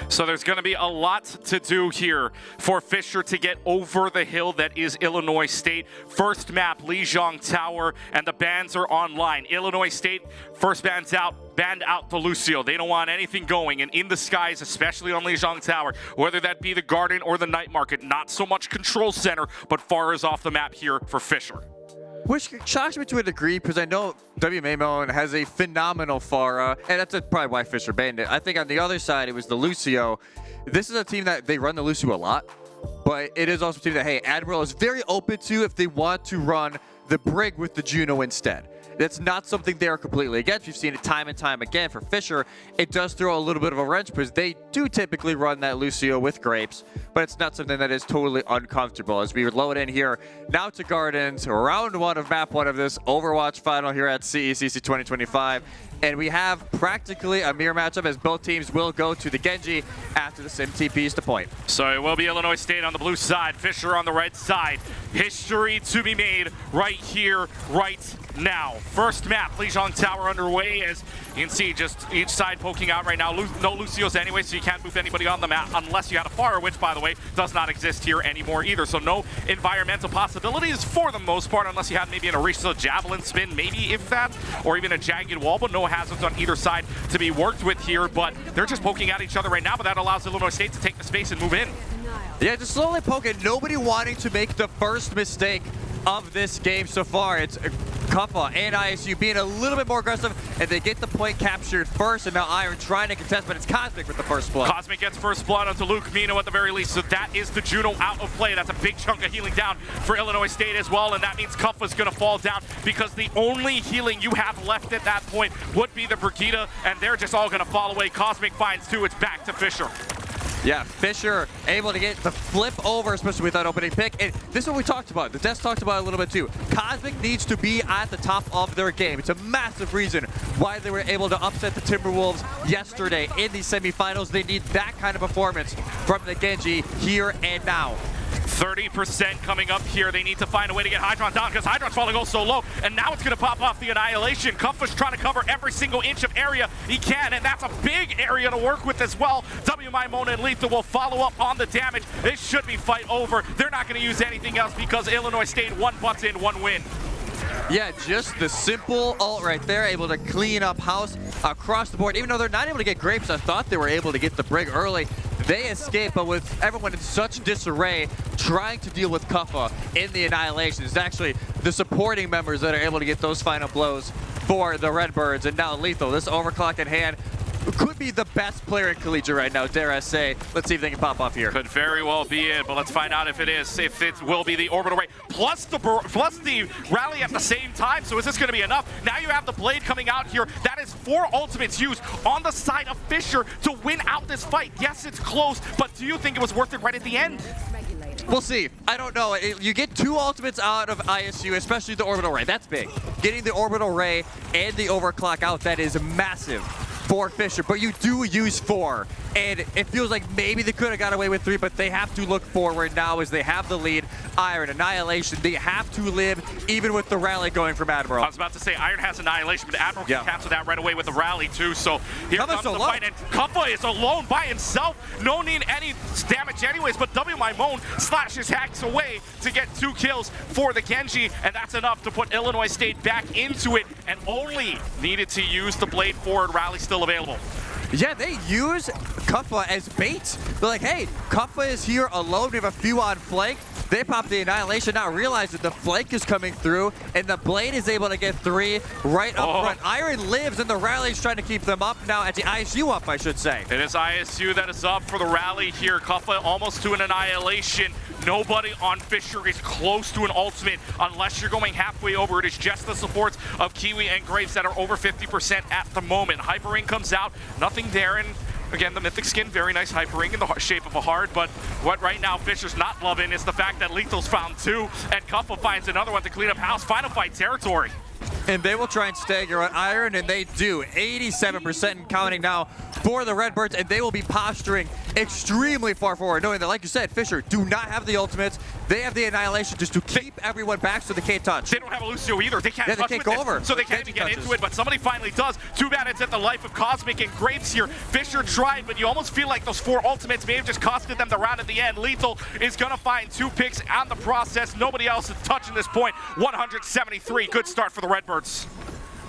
So there's going to be a lot to do here for Fisher to get over the hill that is Illinois State. First map, Lijiang Tower, and the bans are online. Illinois State, first banned out the Lucio. They don't want anything going, and in the skies, especially on Lijiang Tower, whether that be the Garden or the Night Market, not so much control center, but far is off the map here for Fisher. Which shocks me to a degree, because I know WMA has a phenomenal Pharah, and that's probably why Fisher banned it. I think on the other side, it was the Lucio. This is a team that they run the Lucio a lot, but it is also a team that, hey, Admiral is very open to if they want to run the Brig with the Juno instead. That's not something they're completely against. We've seen it time and time again. For Fisher, it does throw a little bit of a wrench because they do typically run that Lucio with Grapes, but it's not something that is totally uncomfortable. As we load in here now to Gardens, round one of map one of this Overwatch final here at CECC 2025. And we have practically a mirror matchup as both teams will go to the Genji after the Sim TPs to point. So it will be Illinois State on the blue side, Fisher on the red side. History to be made right here, right now. First map, Lijiang Tower underway, as you can see just each side poking out right now. No Lucios anyway, so you can't move anybody on the map unless you had a Pharah, which, by the way, does not exist here anymore either. So no environmental possibilities for the most part, unless you had maybe an Orisa Javelin spin, maybe if that, or even a Jagged Wall, but no hazards on either side to be worked with here. But they're just poking at each other right now, but that allows Illinois State to take the space and move in. Yeah, just slowly poking. Nobody wanting to make the first mistake of this game so far. It's Kuppa and ISU being a little bit more aggressive, and they get the point captured first, and now Iron trying to contest, but it's Cosmic with the first blood. Cosmic gets first blood onto Luke Mino at the very least, so that is the Juno out of play. That's a big chunk of healing down for Illinois State as well, and that means Kuppa's going to fall down because the only healing you have left at that point would be the Brigida, and they're just all going to fall away. Cosmic finds two. It's back to Fisher. Yeah, Fisher able to get the flip over, especially with that opening pick. And this is what we talked about. The Death talked about it a little bit too. Cosmic needs to be at the top of their game. It's a massive reason why they were able to upset the Timberwolves yesterday in the semifinals. They need that kind of performance from the Genji here and now. 30% coming up here. They need to find a way to get Hydron down because Hydron's falling oh so low, and now it's going to pop off the Annihilation. Kupfa's trying to cover every single inch of area he can, and that's a big area to work with as well. WMA and Lethal will follow up on the damage. This should be fight over. They're not going to use anything else because Illinois State one button, one win. Yeah, just the simple ult right there, able to clean up house across the board. Even though they're not able to get Grapes, I thought they were able to get the Brig early. They escape, but with everyone in such disarray, trying to deal with Kupfa in the Annihilation, it's actually the supporting members that are able to get those final blows for the Redbirds. And now Lethal, this overclock in hand, could be the best player in Collegiate right now, dare I say. Let's see if they can pop off here. Could very well be it, but let's find out if it is. If it will be the Orbital Ray plus the Rally at the same time. So is this going to be enough? Now you have the Blade coming out here. That is 4 ultimates used on the side of Fisher to win out this fight. Yes, it's close, but do you think it was worth it right at the end? We'll see. I don't know. You get 2 ultimates out of ISU, especially the Orbital Ray. That's big. Getting the Orbital Ray and the Overclock out, that is massive for Fisher, but you do use 4, and it feels like maybe they could have got away with 3, but they have to look forward now as they have the lead. Iron, Annihilation, they have to live even with the rally going from Admiral. I was about to say Iron has Annihilation, but Admiral can cancel that right away with the rally too, so here comes the fight, and Kupfa is alone by himself. No need any damage anyways, but WMA slashes hacks away to get 2 kills for the Genji, and that's enough to put Illinois State back into it, and only needed to use the Blade forward. Rally still available. Yeah, they use Kupfa as bait. They're like, hey, Kupfa is here alone. We have a few on flank. They pop the Annihilation, now realize that the flank is coming through, and the Blade is able to get 3 right up front. Iron lives, and the Rally's trying to keep them up now, at the ISU up, I should say. It is ISU that is up for the Rally here. Kupfa almost to an Annihilation. Nobody on Fisher is close to an ultimate unless you're going halfway over. It is just the supports of Kiwi and Graves that are over 50% at the moment. Hypering comes out, nothing there, and again, the Mythic skin, very nice Hypering in the shape of a heart, but what right now Fisher's not loving is the fact that Lethal's found 2, and Kupfa finds another one to clean up house. Final fight territory. and they will try and stagger on Iron, and they do. 87% and counting now for the Redbirds, and they will be posturing extremely far forward, knowing that, like you said, Fisher do not have the ultimates. They have the Annihilation just to keep everyone back so they can't touch. They don't have a Lucio either. They can't touch they can't with go it, over. so they can't even get into it, but somebody finally does. Too bad it's at the life of Cosmic and Graves here. Fisher tried, but you almost feel like those 4 ultimates may have just costed them the round at the end. Lethal is going to find 2 picks on the process. Nobody else is touching this point. 173. Good start for the Redbirds.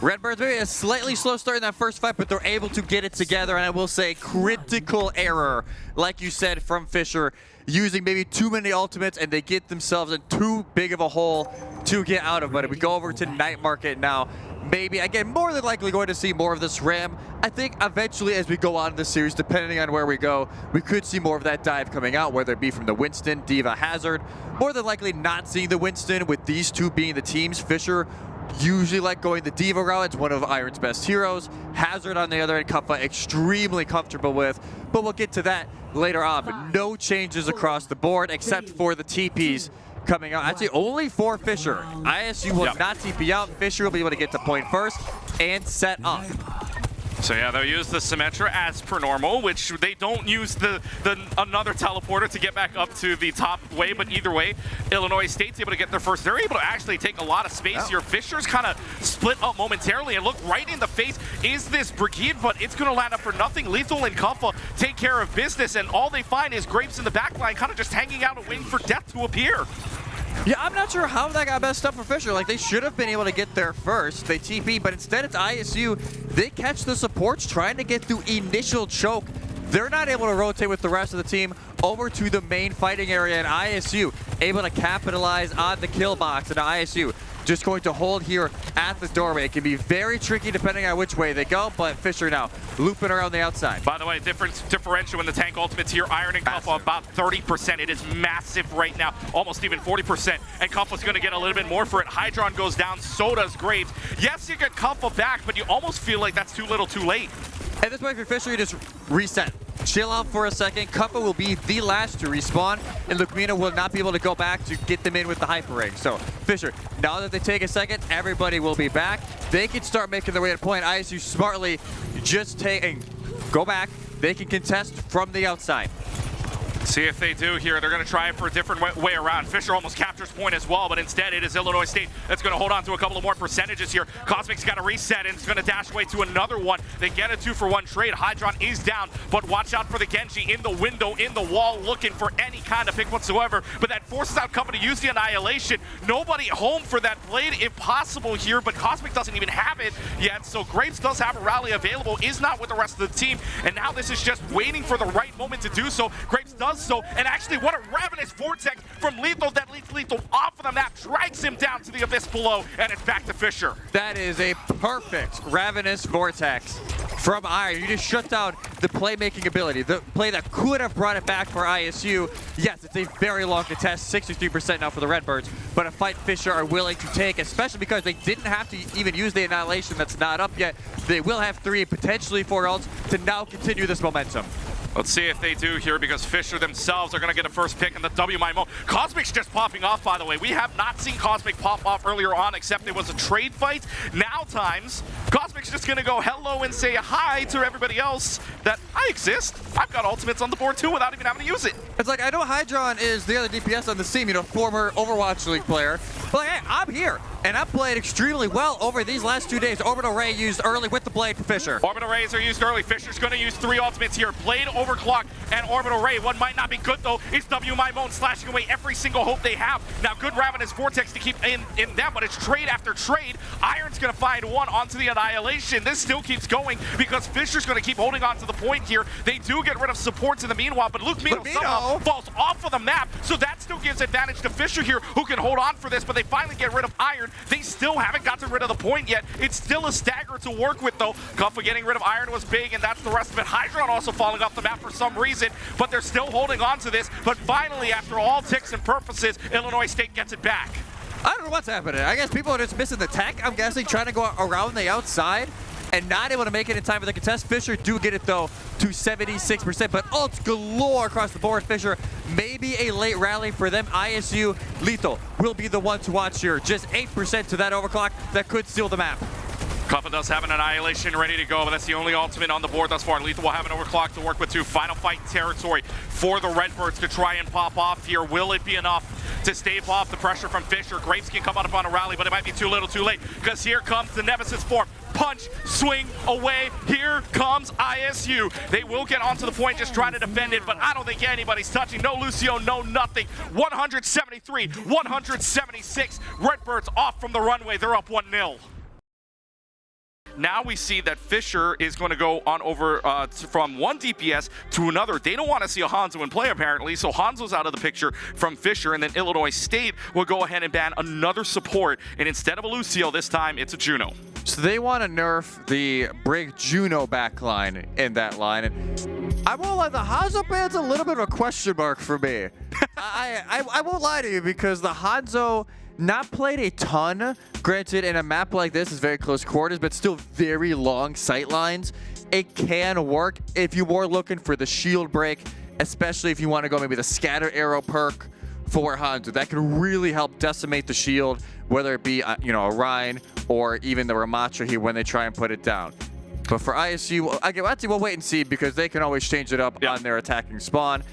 Redbirds maybe a slightly slow start in that first fight, but they're able to get it together, and I will say critical error, like you said, from Fisher, using maybe too many ultimates, and they get themselves in too big of a hole to get out of. But if we go over to Night Market now, maybe, again, more than likely going to see more of this Ram. I think eventually as we go on in the series, depending on where we go, we could see more of that dive coming out, whether it be from the Winston, D.Va, Hazard. More than likely not seeing the Winston, with these two being the teams. Fisher usually like going the D.Va route. It's one of Iron's best heroes. Hazard on the other end, Kupfa extremely comfortable with, but we'll get to that later on. But no changes across the board except for the TPs coming out. Actually, only for Fisher. ISU will not TP out. Fisher will be able to get to point first and set up. So yeah, they'll use the Symmetra as per normal, which they don't use the another teleporter to get back up to the top way, but either way, Illinois State's able to get there first. They're able to actually take a lot of space here. Fisher's kind of split up momentarily and look right in the face is this Brigade, but it's going to land up for nothing. Lethal and Kupfa take care of business, and all they find is Grapes in the back line kind of just hanging out and waiting for death to appear. Yeah, I'm not sure how that got messed up for Fisher. Like, they should have been able to get there first. They TP, but instead it's ISU. They catch the supports trying to get through initial choke. They're not able to rotate with the rest of the team over to the main fighting area, and ISU able to capitalize on the kill box, and ISU just going to hold here at the doorway. It can be very tricky depending on which way they go, but Fisher now looping around the outside. By the way, differential in the tank ultimates here. Iron and Kupfa about 30%. It is massive right now, almost even 40%. And Kupfa's going to get a little bit more for it. Hydron goes down, so does Graves. Yes, you get Kupfa back, but you almost feel like that's too little too late. At this point for Fisher, you just reset. Chill out for a second. Kupfa will be the last to respawn, and Lukmina will not be able to go back to get them in with the Hyper Ring. So, Fisher, now that they take a second, everybody will be back. They can start making their way to point. ISU smartly just go back. They can contest from the outside. See if they do here. They're going to try it for a different way around. Fisher almost captures point as well, but instead it is Illinois State that's going to hold on to a couple of more percentages here. Cosmic's got to reset, and it's going to dash away to another one. They get a 2-for-1 trade. Hydron is down, but watch out for the Genji in the window, in the wall, looking for any kind of pick whatsoever, but that forces out Kupfa to use the Annihilation. Nobody home for that blade if possible here, but Cosmic doesn't even have it yet, so Graves does have a rally available, is not with the rest of the team, and now this is just waiting for the right moment to do so. Graves does so, and actually what a ravenous vortex from Lethal that leads Lethal off of the map, drags him down to the abyss below, and it's back to Fisher. That is a perfect ravenous vortex from Iron. You just shut down the playmaking ability, the play that could have brought it back for ISU. Yes, it's a very long contest, 63% now for the Redbirds, but a fight Fisher are willing to take, especially because they didn't have to even use the Annihilation that's not up yet. They will have 3, potentially 4 ults to now continue this momentum. Let's see if they do here, because Fisher themselves are going to get a first pick in the WMIMO. Cosmic's just popping off, by the way. We have not seen Cosmic pop off earlier on, except it was a trade fight. Now times, Cosmic's just going to go hello and say hi to everybody else that I exist. I've got ultimates on the board too without even having to use it. It's like, I know Hydron is the other DPS on the team, you know, former Overwatch League player, but hey, I'm here, and I've played extremely well over these last 2 days. Orbital Ray used early with the blade for Fisher. Orbital Rays are used early. Fisher's going to use 3 ultimates here. Blade, Overclock, and Orbital Ray. What might not be good, though, is WMIMO slashing away every single hope they have. Now, good Ravenous Vortex to keep in them, but it's trade after trade. Iron's going to find one onto the Annihilation. This still keeps going because Fisher's going to keep holding on to the point here. They do get rid of supports in the meanwhile, but Lukmino somehow falls off of the map, so that still gives advantage to Fisher here, who can hold on for this, but they finally get rid of Iron. They still haven't gotten rid of the point yet. It's still a stagger to work with, though. Kupfa getting rid of Iron was big, and that's the rest of it. Hydron also falling off the map for some reason, but they're still holding on to this. But finally, after all ticks and purposes, Illinois State gets it back. I don't know what's happening. I guess people are just missing the tech, I'm guessing, trying to go around the outside. and not able to make it in time for the contest. Fisher do get it though to 76%, but ults galore across the board. Fisher, maybe a late rally for them. ISU, Lethal will be the one to watch here. Just 8% to that overclock that could steal the map. Cuffa does have an Annihilation ready to go, but that's the only ultimate on the board thus far. Lethal will have an overclock to work with too. Final fight territory for the Redbirds to try and pop off here. Will it be enough to stave off the pressure from Fisher? Graves can come up on a rally, but it might be too little too late, because here comes the Nemesis form. Punch, swing, away. Here comes ISU. They will get onto the point just trying to defend it, but I don't think anybody's touching. No Lucio, no nothing. 173, 176. Redbirds off from the runway. They're up 1-0. Now we see that Fisher is going to go on over from one DPS to another. They don't want to see a Hanzo in play, apparently, so Hanzo's out of the picture from Fisher, and then Illinois State will go ahead and ban another support, and instead of a Lucio, this time it's a Juno. So they want to nerf the Brig Juno backline in that line. And I won't lie, the Hanzo ban's a little bit of a question mark for me. I won't lie to you, because the Hanzo not played a ton. Granted, in a map like this, is very close quarters, but still very long sight lines. It can work if you were looking for the shield break, especially if you want to go maybe the scatter arrow perk for Hanzo. That could really help decimate the shield, whether it be a Ryan or even the Ramatra here when they try and put it down. But for ISU, I'd say we'll wait and see, because they can always change it up on their attacking spawn.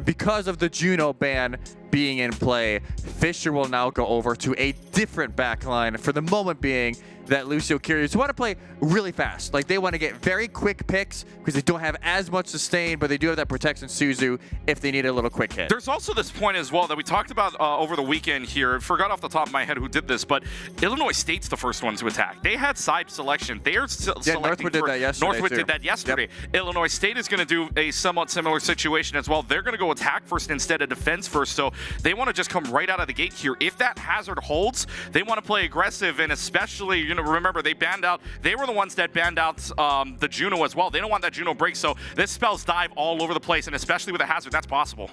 Because of the Juno ban being in play, Fisher will now go over to a different backline for the moment being. That Lucio Curious want to play really fast. Like, they want to get very quick picks because they don't have as much sustain, but they do have that protection Suzu if they need a little quick hit. There's also this point as well that we talked about over the weekend here. Forgot off the top of my head who did this, but Illinois State's the first one to attack. They had side selection. They are selecting Northwood did that yesterday. Northwood did that yesterday. Yep. Illinois State is going to do a somewhat similar situation as well. They're going to go attack first instead of defense first, so they want to just come right out of the gate here. If that hazard holds, they want to play aggressive, and especially, remember, they were the ones that banned out the Juno as well. They don't want that Juno break, so this spells dive all over the place, and especially with a hazard, that's possible.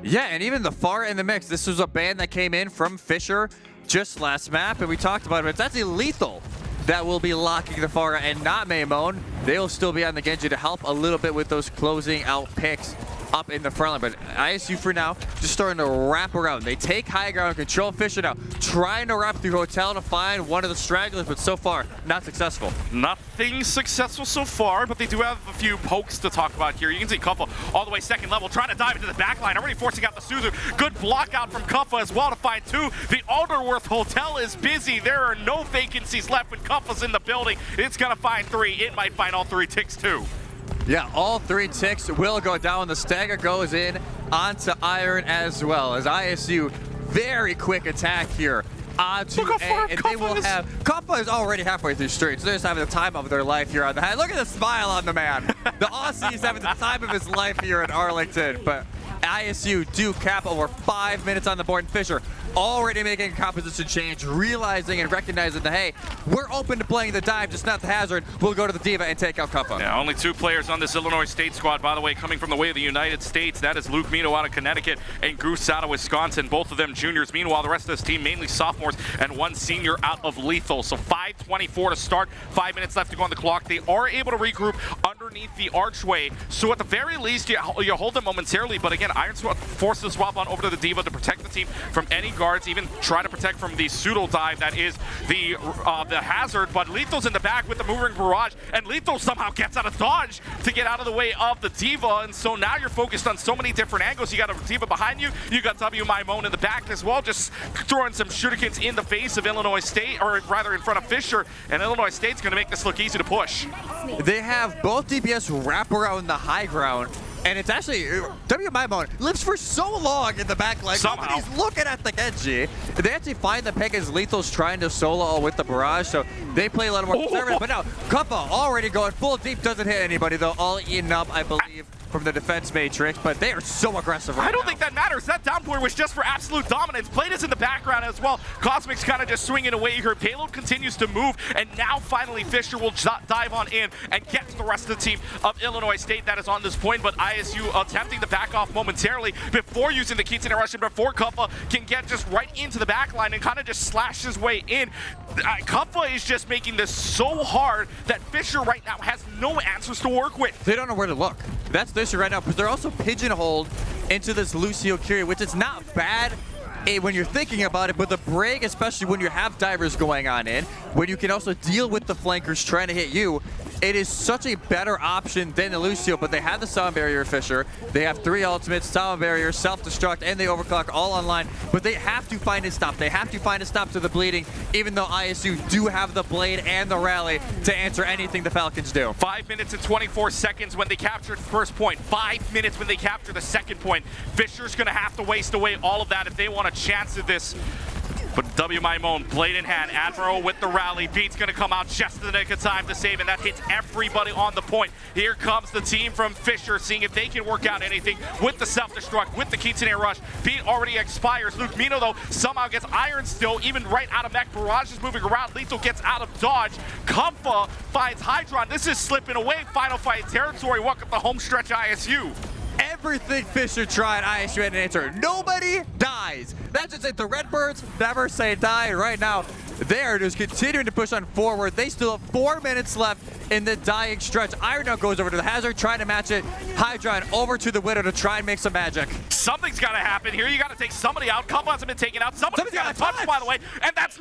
Yeah, and even the Pharah in the mix. This was a ban that came in from Fisher just last map, and we talked about it. It's actually Lethal that will be locking the Pharah and not Maymon. They'll still be on the Genji to help a little bit with those closing out picks up in the front line. But ISU for now just starting to wrap around. They take high ground, control Fisher now, trying to wrap through Hotel to find one of the stragglers, but so far not successful. Nothing successful so far, but they do have a few pokes to talk about here. You can see Cuffa all the way second level, trying to dive into the back line, already forcing out the Suzu. Good block out from Cuffa as well to find two. The Alderworth Hotel is busy. There are no vacancies left when Cuffa's in the building. It's gonna find three. It might find all three ticks too. Yeah, all three ticks will go down. The stagger goes in onto Iron as well, as ISU, very quick attack here onto A, and they will have... Cuffa is already halfway through straight, so they're just having the time of their life here on the head. Look at the smile on the man. The Aussie is having the time of his life here at Arlington, but ISU do cap over 5 minutes on the board, and Fisher already making a composition change, realizing and recognizing that, hey, we're open to playing the dive, just not the hazard. We'll go to the Diva and take out Cuffa. Yeah, only two players on this Illinois State squad, by the way, coming from the way of the United States. That is Luke Mino out of Connecticut and Goose out of Wisconsin, both of them juniors. Meanwhile, the rest of this team, mainly sophomores, and one senior out of Lethal. So 5:24 to start, 5 minutes left to go on the clock. They are able to regroup underneath the archway. So at the very least, you hold them momentarily, but again, Iron forces the swap on over to the Diva to protect the team from any guards, even try to protect from the pseudo dive that is the hazard. But Lethal's in the back with the moving barrage, and Lethal somehow gets out of dodge to get out of the way of the Diva. And so now you're focused on so many different angles. You got a Diva behind you, you got W Maimon in the back as well, just throwing some shurikens in the face of Illinois State, or rather in front of Fisher, and Illinois State's going to make this look easy to push. They have both DPS wrap around the high ground, and it's actually, W Maimon lives for so long in the back line. Somehow. Nobody's looking at the Genji. They actually find the pick as Lethal's trying to solo with the barrage, so they play a little more conservative. But now, Cuffa already going full deep, doesn't hit anybody though, all eaten up, I believe, from the defense matrix, but they are so aggressive right I don't now. think that matters. That down player was just for absolute dominance. Blade is in the background as well. Cosmic's kind of just swinging away here. Payload continues to move, and now finally Fisher will dive on in and get to the rest of the team of Illinois State that is on this point, but ISU attempting to back off momentarily before using the Keaton Russian, before Kupfa can get just right into the back line and kind of just slash his way in. Kupfa is just making this so hard that Fisher right now has no answers to work with. They don't know where to look. That's the issue right now, because they're also pigeonholed into this Lucio Curie, which is not bad when you're thinking about it, but the break, especially when you have divers going on in, when you can also deal with the flankers trying to hit you, it is such a better option than the Lucio, but they have the sound barrier, Fisher. They have 3 ultimates, sound barrier, self-destruct, and they overclock all online, but they have to find a stop. They have to find a stop to the bleeding, even though ISU do have the blade and the rally to answer anything the Falcons do. 5 minutes and 24 seconds when they captured the first point. 5 minutes when they capture the second point. Fisher's gonna have to waste away all of that if they want a chance at this. But W. Maimon, blade in hand, Admiral with the rally. Beat's gonna come out just in the nick of time to save, and that hits everybody on the point. Here comes the team from Fisher, seeing if they can work out anything with the self-destruct, with the Kitsune Rush. Beat already expires. Luke Mino, though, somehow gets iron still, even right out of mech. Barrage is moving around. Lethal gets out of dodge. Kupfa finds Hydron. This is slipping away. Final fight territory. Welcome to home stretch ISU. Everything Fisher tried, ISU had an answer. Nobody dies. That's just it. The Redbirds never say die. Right now, they are just continuing to push on forward. They still have 4 minutes left in the dying stretch. Iron now goes over to the Hazard, trying to match it. Hydron over to the Widow to try and make some magic. Something's got to happen here. You got to take somebody out. Couple hasn't been taken out. Somebody's got to touch, by the way. And that's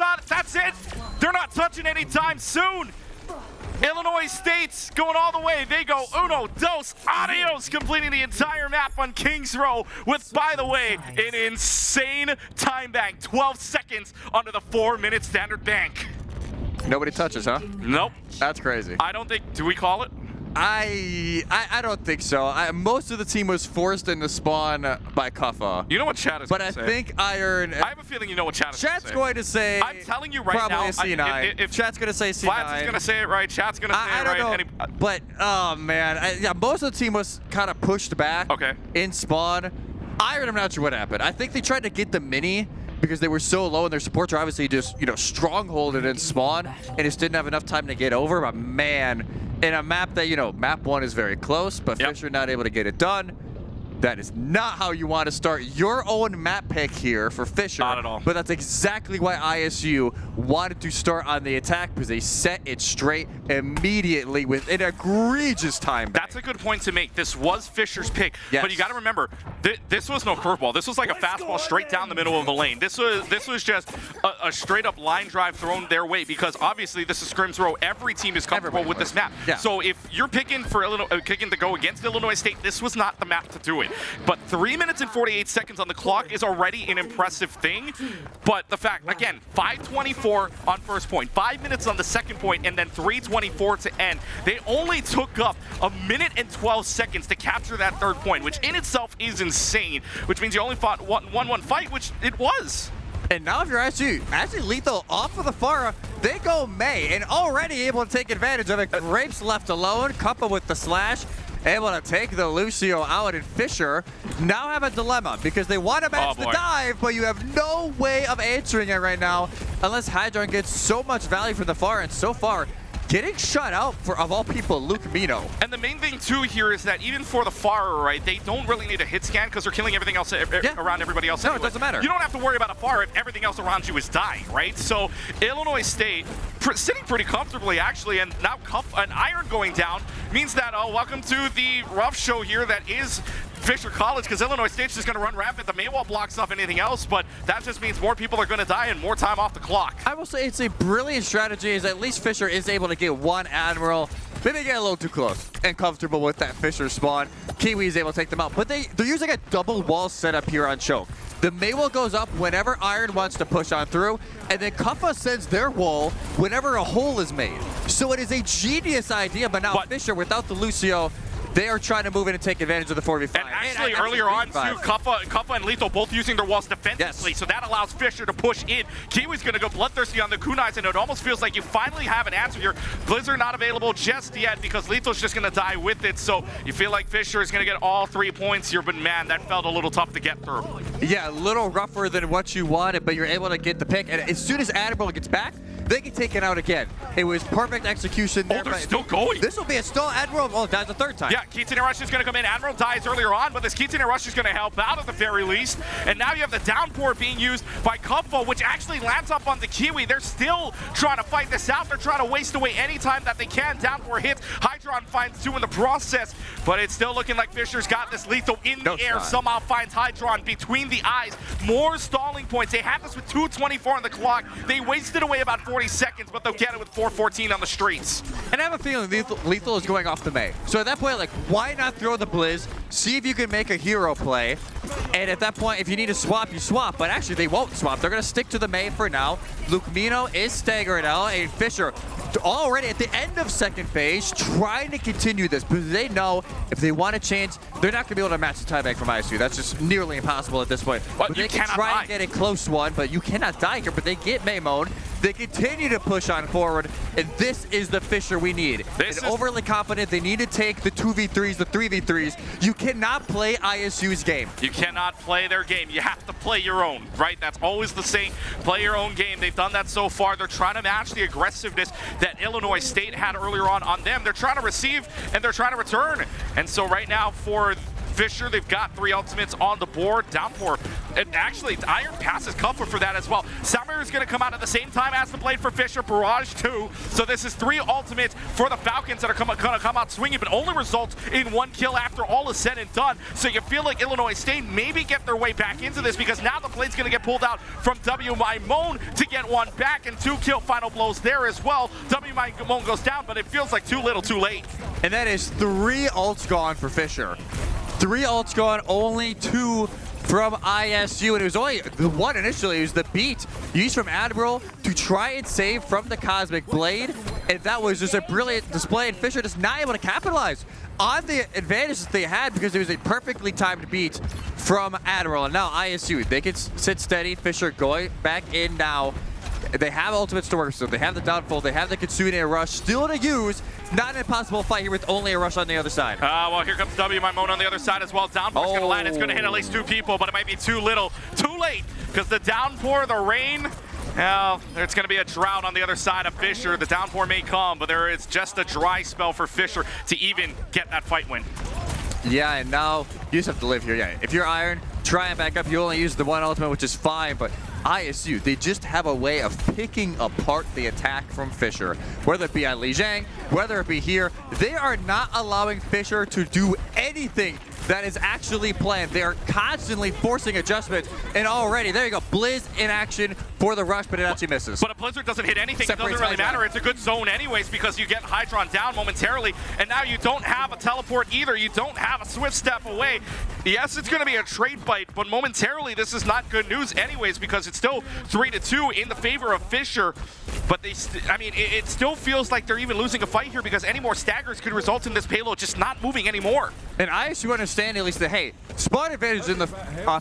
it. They're not touching anytime soon. Illinois State's going all the way. They go uno, dos, adios, completing the entire map on Kings Row with, by the way, an insane time bank. 12 seconds under the 4-minute standard bank. Nobody touches, huh? Nope. That's crazy. I don't think, do we call it? I don't think so. Most of the team was forced into spawn by Kupfa. You know what chat is going to say? But I think Iron... I have a feeling you know what chat is going to say. Chat's going to say... I'm telling you right now... Probably a C9. If Chat's going to say C9. Flats is going to say it right. Chat's going to say it right. I don't know. But, oh, man. Yeah, most of the team was kind of pushed back in spawn. Iron, I'm not sure what happened. I think they tried to get the mini because they were so low and their supports are obviously just, strongholded in spawn and just didn't have enough time to get over. But, man... in a map that, map 1 is very close, but Fisher not able to get it done. That is not how you want to start your own map pick here for Fisher. Not at all. But that's exactly why ISU wanted to start on the attack, because they set it straight immediately with an egregious time. That's a good point to make. This was Fisher's pick, but you got to remember, this was no curveball. This was like a fastball straight down the middle of the lane. This was just a straight up line drive thrown their way, because obviously this is Scrims Row. Every team is comfortable with this map. Yeah. So if you're picking for picking to go against Illinois State, this was not the map to do it. But 3 minutes and 48 seconds on the clock is already an impressive thing. But the fact, again, 5:24 on first point, 5 minutes on the second point, and then 3:24 to end. They only took up 1 minute and 12 seconds to capture that third point, which in itself is insane, which means you only fought one fight, which it was. And now if you're actually Lethal off of the Pharah, they go May, and already able to take advantage of it. Grapes left alone, Kupfa with the slash, able to take the Lucio out, and Fisher now have a dilemma because they want to match the dive, but you have no way of answering it right now unless Hydron gets so much value from the Pharah, and so far, getting shut out for, of all people, Luke Mino. And the main thing, too, here is that even for the Pharah, right, they don't really need a hit scan because they're killing everything else around everybody else anyway. No, it doesn't matter. You don't have to worry about a Pharah if everything else around you is dying, right? So Illinois State sitting pretty comfortably, actually, and now an Iron going down means that, welcome to the rough show here that is Fisher College, because Illinois State's just going to run rampant. The Maywall blocks off anything else, but that just means more people are going to die and more time off the clock. I will say it's a brilliant strategy, as at least Fisher is able to get one Admiral. Maybe get a little too close and comfortable with that Fisher spawn. Kiwi is able to take them out, but they're using a double wall setup here on Choke. The Maywall goes up whenever Iron wants to push on through, and then Kupfa sends their wall whenever a hole is made. So it is a genius idea, but now Fisher, without the Lucio, they are trying to move in and take advantage of the 4v5. And actually, earlier on, too, Kuffa and Lethal both using their walls defensively, Yes. so that allows Fisher to push in. Kiwi's going to go bloodthirsty on the kunais, and it almost feels like you finally have an answer here. Blizzard not available just yet because Lethal's just going to die with it, so you feel like Fisher is going to get all 3 points here, but man, that felt a little tough to get through. Yeah, a little rougher than what you wanted, but you're able to get the pick, and as soon as Admiral gets back, they can take it out again. It was perfect execution there. Oh, they're still going. This will be a stall. Admiral, oh, that's the third time. Yeah, Keaton Rush is going to come in. Admiral dies earlier on, but this Keaton Rush is going to help out at the very least. And now you have the downpour being used by Kuffa, which actually lands up on the Kiwi. They're still trying to fight this out. They're trying to waste away any time that they can. Downpour hits. Hydron finds 2 in the process, but it's still looking like Fisher's got this. Lethal in the air somehow finds Hydron between the eyes. More stalling points. They had this with 2:24 on the clock. They wasted away about 40 seconds, but they'll get it with 4:14 on the streets. And I have a feeling Lethal is going off the Mei. So at that point, like, why not throw the Blizz, see if you can make a hero play, and at that point, if you need to swap, you swap. But actually, they won't swap. They're going to stick to the Mei for now. Lumino is staggering out, and Fisher already at the end of second phase trying to continue this because they know if they want to change, they're not going to be able to match the tieback from ISU. That's just nearly impossible at this point. But they can try and get a close one, but you cannot die here. But they get Mei mode. They continue to push on forward, and this is the Fisher we need. It's overly confident. They need to take the 2v3s, the 3v3s. You cannot play ISU's game. You cannot play their game. You have to play your own, right? That's always the same. Play your own game. They've done that so far. They're trying to match the aggressiveness that Illinois State had earlier on them. They're trying to receive, and they're trying to return. And so right now for Fisher, they've got 3 ultimates on the board. Downpour, and actually Iron passes Kuffa for that as well. Samir is going to come out at the same time as the blade for Fisher. Barrage 2. So this is 3 ultimates for the Falcons that are going to come out swinging, but only results in 1 kill after all is said and done. So you feel like Illinois State maybe get their way back into this because now the blade's going to get pulled out from W. Maimon to get 1 back, and 2 kill final blows there as well. W. Maimon goes down, but it feels like too little too late. And that is 3 ults gone for Fisher. 3 ults gone, only 2 from ISU, and it was only the 1 initially. It was the beat used from Admiral to try and save from the Cosmic Blade, and that was just a brilliant display, and Fisher just not able to capitalize on the advantages they had because it was a perfectly timed beat from Admiral. And now ISU, they can sit steady. Fisher going back in now. They have ultimates to work, so they have the downfall, they have the Kitsune rush still to use. Not an impossible fight here with only a rush on the other side. Well, here comes W. Maimon on the other side as well. Downpour's going to land. It's going to hit at least 2 people, but it might be too little, too late, because the downpour, the rain, well, there's going to be a drought on the other side of Fisher. The downpour may come, but there is just a dry spell for Fisher to even get that fight win. Yeah, and now you just have to live here. Yeah, if you're Iron, try and back up. You only use the 1 ultimate, which is fine, but ISU, they just have a way of picking apart the attack from Fisher. Whether it be on Li Jiang, whether it be here, they are not allowing Fisher to do anything that is actually planned. They are constantly forcing adjustments, and already, there you go, Blizz in action for the rush, but it actually misses. But a Blizzard doesn't hit anything, it doesn't really matter. It's a good zone anyways because you get Hydron down momentarily, and now you don't have a teleport either. You don't have a swift step away. Yes, it's going to be a trade fight, but momentarily this is not good news anyways because it's still 3-2 in the favor of Fisher. But they, I mean, it still feels like they're even losing a fight here because any more staggers could result in this payload just not moving anymore. And ISU understand at least that, hey, spawn advantage in the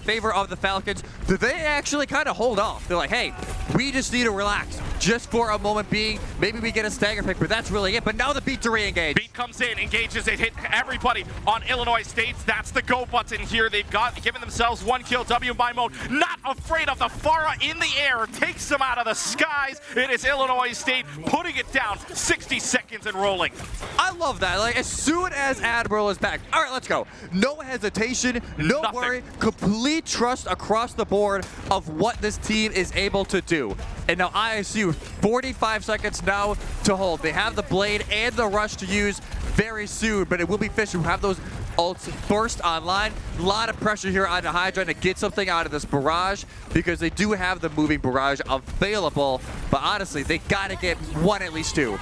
favor of the Falcons. Do they actually kind of hold off? They're like, hey, we just need to relax just for a moment being. Maybe we get a stagger pick, but that's really it. But now the beat to re-engage. Beat comes in, engages, it hit everybody on Illinois State. That's the go button here. They've given themselves 1 kill. W. Maimon not afraid of the Pharah in the air. Takes them out of the skies. It is Illinois State putting it down 60 seconds and rolling. I love that. Like, as soon as Admiral is back, all right, let's go. No hesitation, no worry, complete trust across the board of what this team is able to do. And now ISU, 45 seconds now to hold. They have the blade and the rush to use very soon, but it will be Fisher who have those ults burst online. A lot of pressure here on the Hydra to get something out of this barrage because they do have the moving barrage available, but honestly, they gotta get 1, at least 2.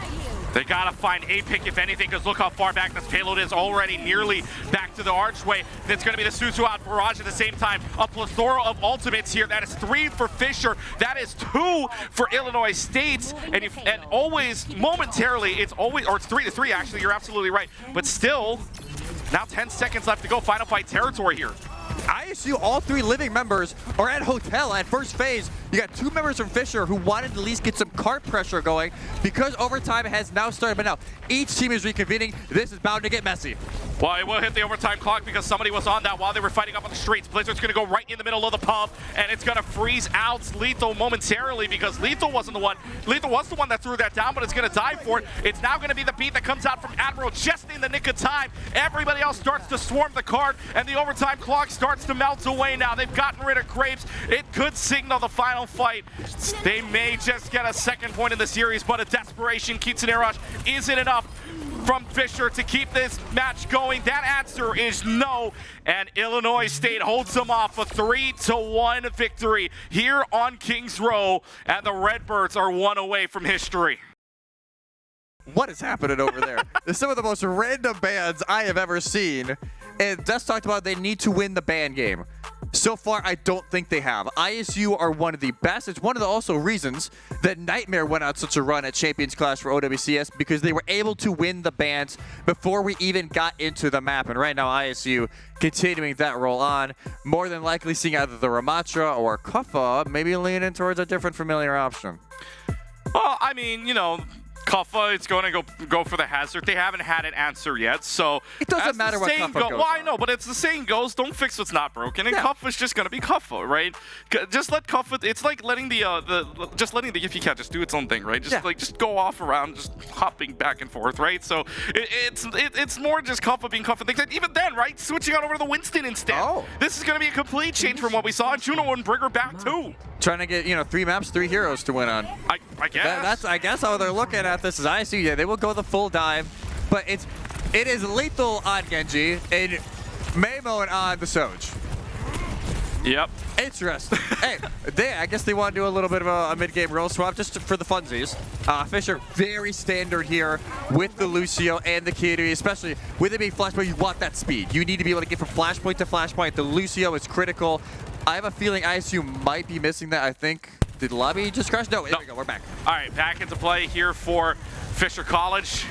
They gotta find a pick, if anything, because look how far back this payload is, already nearly back to the archway. It's gonna be the Susu out barrage at the same time. A plethora of ultimates here. That is 3 for Fisher. That is 2 for Illinois State. And always, momentarily, it's always, or it's 3-3 actually, you're absolutely right. But still, Now 10 seconds left to go. Final fight territory here. ISU, all 3 living members are at hotel at first phase. You got 2 members from Fisher who wanted to at least get some cart pressure going because overtime has now started. But now each team is reconvening. This is bound to get messy. Well, it will hit the overtime clock because somebody was on that while they were fighting up on the streets. Blizzard's going to go right in the middle of the pub, and it's going to freeze out Lethal momentarily because Lethal wasn't the one. Lethal was the one that threw that down, but it's going to die for it. It's now going to be the beat that comes out from Admiral just in the nick of time. Everybody else starts to swarm the card, and the overtime clock starts to melt away now. They've gotten rid of Grapes. It could signal the final fight. They may just get a second point in the series, but a desperation Kitsune Rush isn't enough from Fisher to keep this match going. That answer is no, and Illinois State holds them off a 3-1 victory here on Kings Row, and the Redbirds are 1 away from history. What is happening over there? There's some of the most random bans I have ever seen. And Des talked about they need to win the ban game. So far, I don't think they have. ISU are one of the best. It's one of the also reasons that Nightmare went on such a run at Champions Clash for OWCS because they were able to win the bans before we even got into the map. And right now, ISU continuing that roll on, more than likely seeing either the Ramatra or Kuffa, maybe leaning towards a different familiar option. Well, I mean, you know, Kuffa is going to go for the hazard. They haven't had an answer yet, so it doesn't matter what Kuffa goes. Well, I know, but it's the saying goes, don't fix what's not broken, and Kuffa's just going to be Kuffa, right? Just let Kuffa. It's like letting the Yippee cat just do its own thing, right? Just go off around, just hopping back and forth, right? So it's more just Kuffa being Kuffa. Even then, right? Switching on over to the Winston instead. Oh. This is going to be a complete change from what we saw. Juno wouldn't bring her back too. Trying to get 3 maps, 3 heroes to win on. I guess. I guess how they're looking at this is ISU. Yeah, they will go the full dive, but it is Lethal on Genji and Maymon on the Soj. Yep. Interesting. Hey, I guess they want to do a little bit of a mid-game role swap just for the funsies. Fisher, very standard here with the Lucio and the Kiryu, especially with it being Flashpoint. You want that speed. You need to be able to get from Flashpoint to Flashpoint. The Lucio is critical. I have a feeling ISU might be missing that. I think. Did Lobby just crash? No, there we go. We're back. All right, back into play here for Fisher College.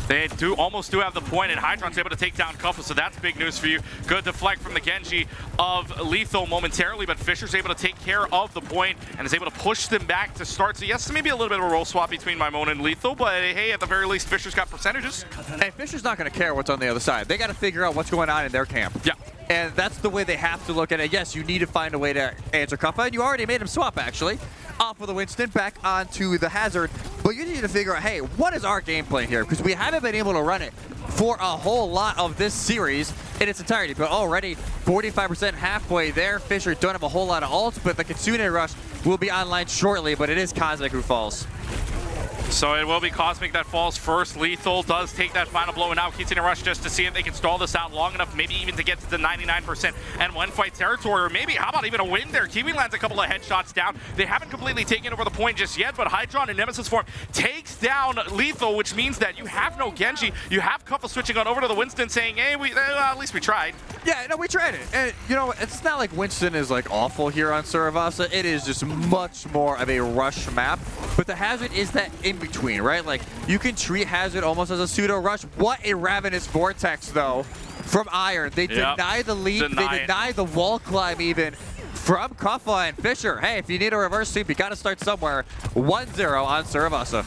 They almost do have the point, and Hydron's able to take down Kuffa, so that's big news for you. Good deflect from the Genji of Lethal momentarily, but Fisher's able to take care of the point and is able to push them back to start. So yes, maybe a little bit of a role swap between Maimon and Lethal, but hey, at the very least, Fisher's got percentages. Hey, Fisher's not going to care what's on the other side. They got to figure out what's going on in their camp. Yeah. And that's the way they have to look at it. Yes, you need to find a way to answer Kuffa, and you already made him swap, actually. Off of the Winston, back onto the Hazard. But you need to figure out, hey, what is our game plan here? Because we haven't been able to run it for a whole lot of this series in its entirety. But already 45% halfway there. Fisher don't have a whole lot of ults, but the Kitsune Rush will be online shortly, but it is Cosmic who falls. So it will be Cosmic that falls first. Lethal does take that final blow, and now Kitsune Rush just to see if they can stall this out long enough, maybe even to get to the 99% and one fight territory, or maybe, how about even a win there? Kiwi lands a couple of headshots down. They haven't completely taken over the point just yet, but Hydron in Nemesis form takes down Lethal, which means that you have no Genji. You have Kuffa switching on over to the Winston saying, hey, at least we tried. Yeah, no, we tried it. And, it's not like Winston is, awful here on Saravasa. It is just much more of a rush map. But the Hazard is that in-between, right? You can treat Hazard almost as a pseudo-rush. What a Ravenous Vortex, though, from Iron. They deny the lead. They deny the wall climb, even, from Kuffa and Fisher. Hey, if you need a reverse sweep, you got to start somewhere. 1-0 on Saravasa.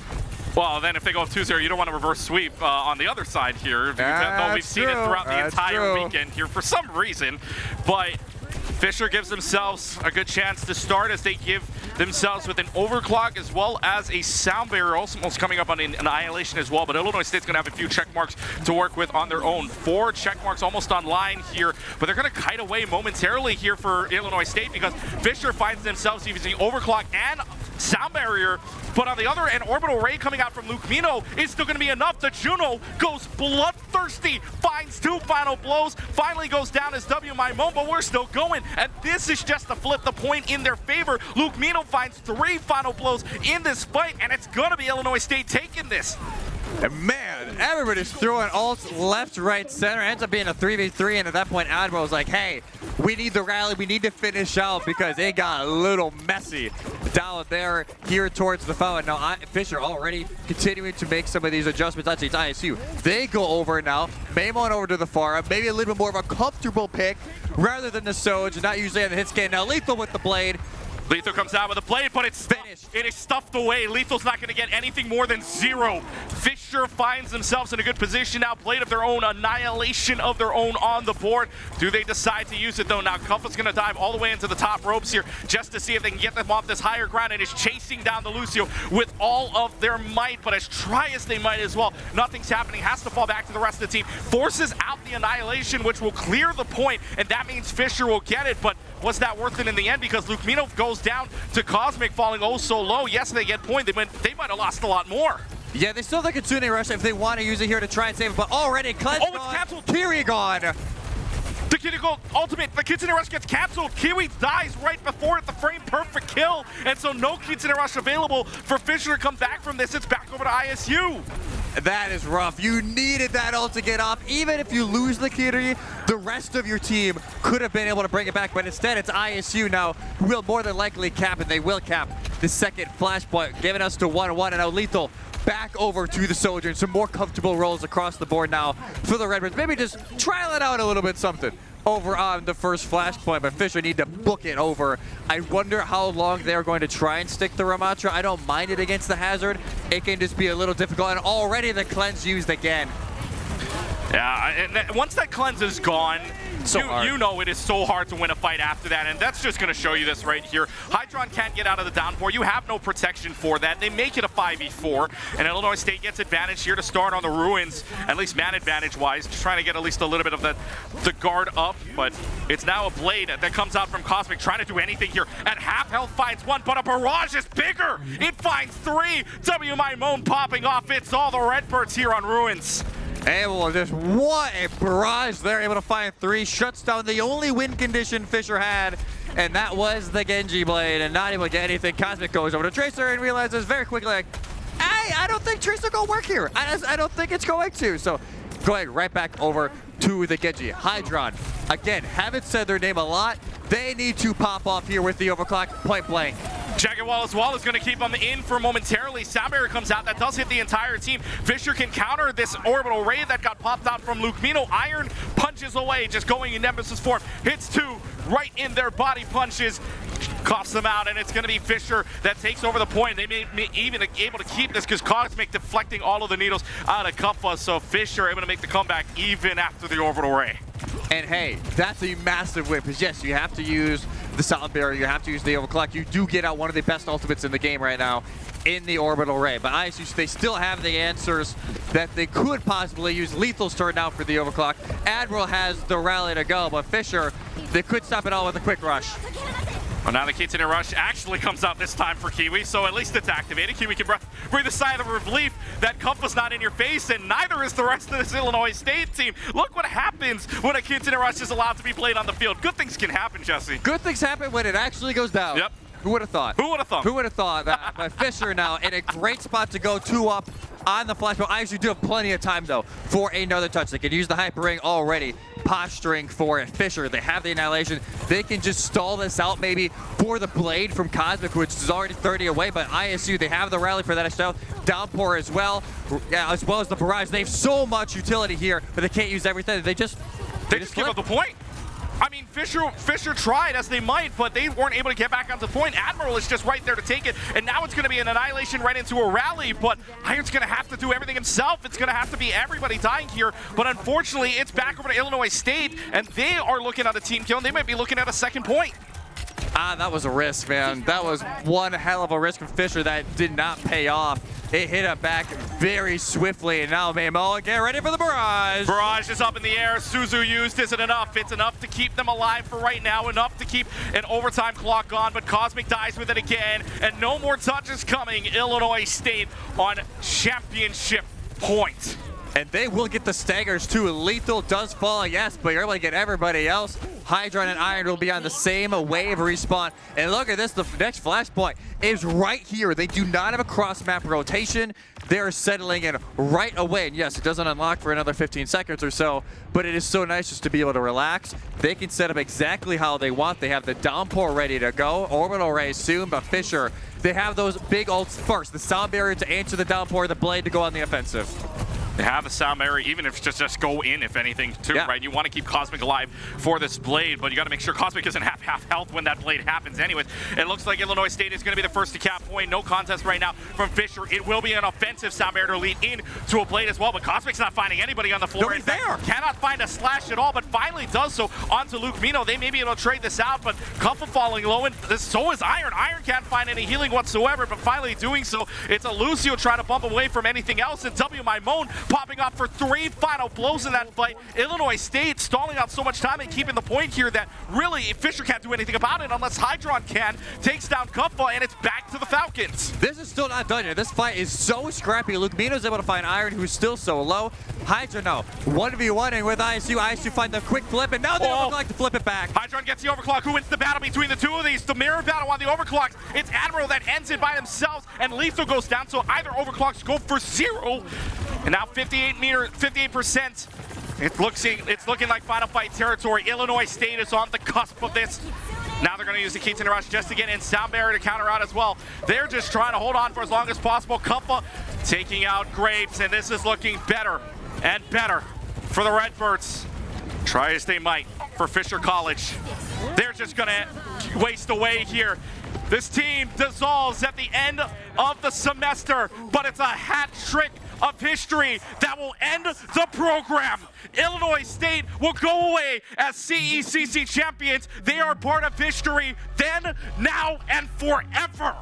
Well, then if they go up 2-0, you don't want to reverse sweep on the other side here. Though we've seen it throughout the entire weekend here for some reason. But Fisher gives themselves a good chance to start as they give themselves with an overclock as well as a sound barrier almost coming up on an annihilation as well. But Illinois State's going to have a few check marks to work with on their own. 4 check marks almost online here, but they're going to kite away momentarily here for Illinois State because Fisher finds themselves using overclock and sound barrier. But on the other end, Orbital Ray coming out from Luke Mino is still going to be enough. The Juno goes bloodthirsty, finds 2 final blows, finally goes down as W Maimon, but we're still going. And this is just to flip the point in their favor. Luke Mino finds 3 final blows in this fight, and it's going to be Illinois State taking this. And man, everybody's throwing ults left, right, center. Ends up being a 3v3, and at that point, Admiral was like, hey, we need the rally. We need to finish out because it got a little messy down there here towards the fountain. Now, Fisher already continuing to make some of these adjustments. I'd say it's ISU. They go over now. Maimon over to the far up. Maybe a little bit more of a comfortable pick rather than the Soj. Not usually on the hit scan. Now, Lethal with the blade. Lethal comes out with a blade, but it's finished. It is stuffed away. Lethal's not going to get anything more than 0. Fisher finds themselves in a good position now. Blade of their own, annihilation of their own on the board. Do they decide to use it though? Now Cuff is going to dive all the way into the top ropes here just to see if they can get them off this higher ground, and is chasing down the Lucio with all of their might, but as try as they might as well, nothing's happening. Has to fall back to the rest of the team. Forces out the annihilation, which will clear the point, and that means Fisher will get it, but was that worth it in the end? Because Lukmino goes down to Cosmic, falling oh so low. Yes, they get point. They might have lost a lot more. Yeah, they still have the Kitsune Rush if they want to use it here to try and save it, but already Clutch it's canceled. Kiri gone. The critical ultimate, the Kitsune Rush gets canceled. Kiwi dies right before it, the frame perfect kill. And so no Kitsune Rush available for Fisher to come back from this. It's back over to ISU. That is rough. You needed that ult to get off. Even if you lose the Kiri, the rest of your team could have been able to bring it back, but instead it's ISU now who will more than likely cap, and they will cap the second flashpoint, giving us to 1-1, and now Lethal back over to the Soldier, and some more comfortable rolls across the board now for the Redbirds. Maybe just trial it out a little bit something over on the first flashpoint, but Fisher need to book it over. I wonder how long they're going to try and stick the Ramatra. I don't mind it against the Hazard. It can just be a little difficult, and already the cleanse used again. Yeah, and once that cleanse is gone, you know it is so hard to win a fight after that, and that's just going to show you this right here. Hydron can't get out of the downpour. You have no protection for that. They make it a 5v4, and Illinois State gets advantage here to start on the Ruins, at least man advantage-wise, just trying to get at least a little bit of the guard up, but it's now a Blade that comes out from Cosmic, trying to do anything here. At half health finds 1, but a barrage is bigger. It finds 3. WMI Moan popping off. It's all the Redbirds here on Ruins. And well, just what a barrage. They're able to find 3, shuts down the only win condition Fisher had, and that was the Genji Blade, and not able to get anything. Cosmic goes over to Tracer and realizes very quickly, like, I don't think Tracer gonna work here. I don't think it's going to. So going right back over to the Genji. Hydron, again, haven't said their name a lot. They need to pop off here with the overclock point blank. Jagged Wall as well is going to keep them in for momentarily. Sound Barrier comes out. That does hit the entire team. Fisher can counter this orbital ray that got popped out from Lukmino. Iron punches away, just going in Nemesis form. Hits 2 right in their body punches. Coughs them out, and it's going to be Fisher that takes over the point. They may even able to keep this because Cosmic deflecting all of the needles out of Kuffa. So Fisher able to make the comeback even after the orbital ray. And hey, that's a massive win, because yes, you have to use the Sound Barrier, you have to use the overclock. You do get out one of the best ultimates in the game right now in the orbital ray. But ISU, they still have the answers that they could possibly use. Lethal's turn now for the overclock. Admiral has the rally to go, but Fisher, they could stop it all with a quick rush. Well, now the Kitsune Rush actually comes out this time for Kiwi, so at least it's activated. Kiwi can breathe a sigh of relief that Cuff was not in your face, and neither is the rest of this Illinois State team. Look what happens when a Kitsune Rush is allowed to be played on the field. Good things can happen, Jesse. Good things happen when it actually goes down. Yep. Who would have thought? Who would have thought? Who would have thought that? But Fisher now in a great spot to go 2 up on the flashpoint. I actually do have plenty of time though for another touch. They can use the hyper ring already, posturing for it. Fisher, they have the annihilation. They can just stall this out maybe for the blade from Cosmic, which is already 30 away. But ISU, they have the rally for that extra downpour as well, as well as the barrage. They have so much utility here, but they can't use everything. They just give up the point. I mean, Fisher tried as they might, but they weren't able to get back onto the point. Admiral is just right there to take it, and now it's going to be an annihilation right into a rally, but Iron's going to have to do everything himself. It's going to have to be everybody dying here, but unfortunately, it's back over to Illinois State, and they are looking at a team kill, and they might be looking at a second point. That was a risk, man. That was one hell of a risk from Fisher that did not pay off. It hit him back very swiftly, and now Mamo, get ready for the barrage. Barrage is up in the air. Suzu used isn't enough. It's enough to keep them alive for right now, enough to keep an overtime clock on, but Cosmic dies with it again, and no more touches coming. Illinois State on championship point. And they will get the staggers too. Lethal does fall, yes, but you're able to get everybody else. Hydron and Iron will be on the same wave respawn. And look at this, the next flashpoint is right here. They do not have a cross-map rotation. they are settling in right away. And yes, it doesn't unlock for another 15 seconds or so, but it is so nice just to be able to relax. They can set up exactly how they want. They have the downpour ready to go. Orbital Ray soon, but Fisher, they have those big ults first. The sound barrier to answer the downpour, the blade to go on the offensive. They have a sound barrier, even if it's just go in, if anything, too, right? You want to keep Cosmic alive for this blade, but you got to make sure Cosmic isn't half health when that blade happens anyways. It looks like Illinois State is going to be the first to cap point. No contest right now from Fisher. It will be an offensive sound barrier to lead in to a blade as well, but Cosmic's not finding anybody on the floor. Nobody's there. Cannot find a slash at all, but finally does so onto Luke Mino. They may be able to trade this out, but Kupfa falling low, and so is Iron. Iron can't find any healing whatsoever, but finally doing so. It's a Lucio trying to bump away from anything else, and W Mimone popping off for 3 final blows in that fight. Illinois State stalling out so much time and keeping the point here that really Fisher can't do anything about it unless Hydron can. Takes down Kupfa, and it's back to the Falcons. This is still not done yet. This fight is so scrappy. Luke Mino's able to find Iron, who's still so low. Hydra now 1v1ing with ISU. ISU find the quick flip, and now they would like to flip it back. Hydron gets the overclock. Who wins the battle between the two of these? The mirror battle on the overclocks. It's Admiral that ends it by themselves, and Lethal goes down, so either overclocks go for 0. And now 58%. It's looking like final fight territory. Illinois State is on the cusp of this. Now they're going to use the Keaton Rush just to get in. Sound barrier to counter out as well. They're just trying to hold on for as long as possible. Kupfa taking out Graves, and this is looking better and better for the Redbirds. Try as they might for Fisher College. They're just going to waste away here. This team dissolves at the end of the semester, but it's a hat trick of history that will end the program. Illinois State will go away as CECC champions. They are part of history then, now, and forever.